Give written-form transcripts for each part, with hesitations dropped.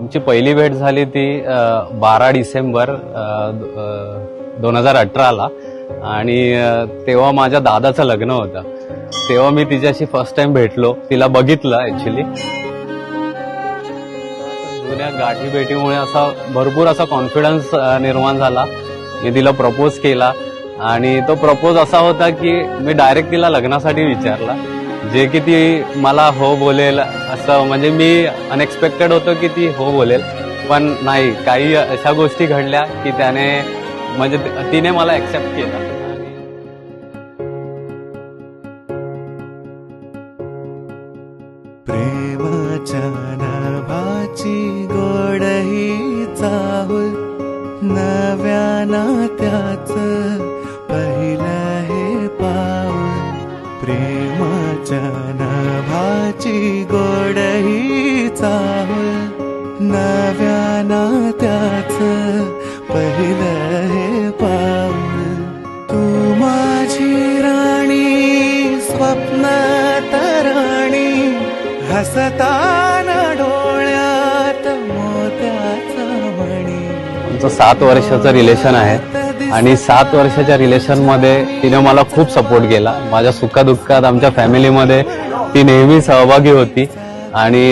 आमची पहिली भेट झाली ती 12 डिसेंबर 2018ला आणि तेव्हा माझ्या दादाचं लग्न होतं. तेव्हा मी तिच्याशी फर्स्ट टाइम भेटलो, तिला बघितलं ऍक्च्युली. जुन्या गाठी भेटीमुळे असा भरपूर असा कॉन्फिडन्स निर्माण झाला. मी तिला प्रपोज केला आणि तो प्रपोज असा होता की मी डायरेक्ट तिला लग्नासाठी विचारला, जे की ती मला हो बोलेल असं, म्हणजे मी अनएक्सपेक्टेड होतं की ती हो बोलेल, पण नाही, काही अशा गोष्टी घडल्या की त्याने म्हणजे तिने मला ऍक्सेप्ट केलं. प्रेमाच्या नावाची गोड ही चाहूल, नव्या नात्याचं पहिलं हे पाऊल. प्रेमाच्या नावाची गोड ही चाहूल, नव्या नात्याचं पहिलं हे पाऊल. तू माझी राणी, स्वप्नात राणी, हसताना डोळ्यात मोत्याचा मणी. आमचं 7 वर्षाचं रिलेशन आहे आणि 7 वर्षाच्या रिलेशन मध्ये तिने मला खूप सपोर्ट केला. माझ्या सुखदुःखात आमच्या फॅमिलीमध्ये ती नेहमी सहभागी होती आणि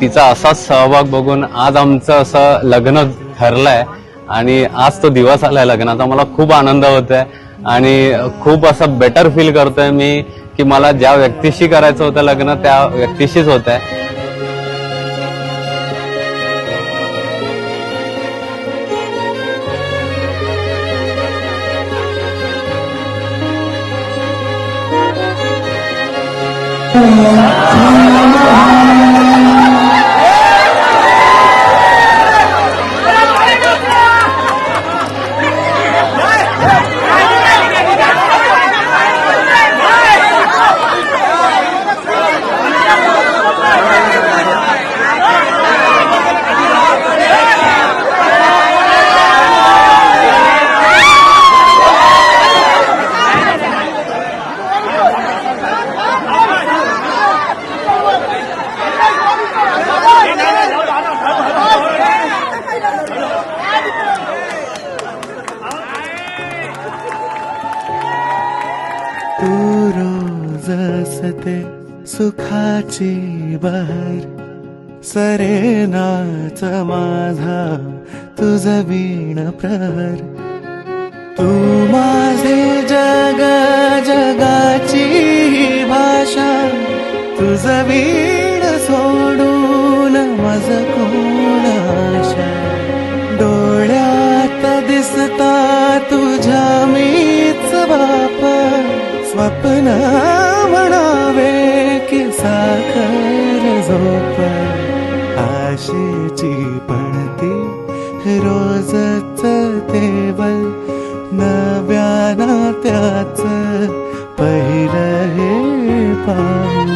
तिचा असाच सहभाग बघून आज आमचं असं लग्न ठरलंय आणि आज तो दिवस आलाय लग्नाचा. मला खूप आनंद होतोय आणि खूप असं बेटर फील करतोय मी की मला ज्या व्यक्तीशी करायचं होतं लग्न त्या व्यक्तीशीच होत आहे. तू रोज असते सुखाची बहर, सरेनाच माझा तुझ वीण प्रहर. तू माझे जग, जगाची भाषा, तुझ वीण सोडून मज कोण आशा. डोळ्यात दिसता तुझ्या मीच बाप, स्वप्न म्हणावे की साखर झोप. आशेची पणती रोजच देवल, नव्या नात्याचं पहिलं हे पाऊल.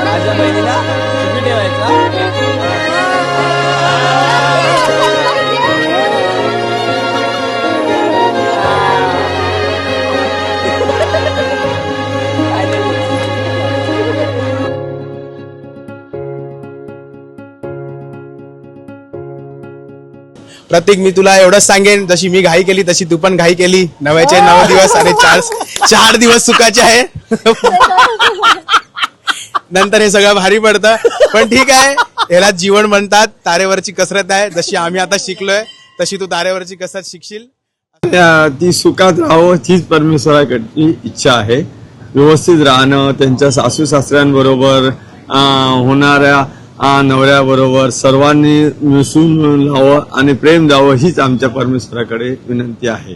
माझ्या बहिणीला सुखी ठेवायचा. प्रतीक, मी तुला एवढंच सांगेन, जशी मी घाई केली तशी तू पण घाई केली. 9 दिवस आणि 4 दिवस सुखाचे आहे. नंतर हे सगळं भारी पडतं, पण ठीक आहे, याला जीवन म्हणतात. तारेवरची कसरत आहे. जशी आम्ही आता शिकलोय तशी तू तारेवरची कसरत शिकशील. ती सुखात राहावं हीच परमेश्वराकडची इच्छा आहे. व्यवस्थित राहणं, त्यांच्या सासू सासऱ्यांबरोबर, होणाऱ्या नवऱ्याबरोबर सर्वांनी मिसळून राहावं आणि प्रेम द्यावं हीच आमच्या परमेश्वराकडे विनंती आहे.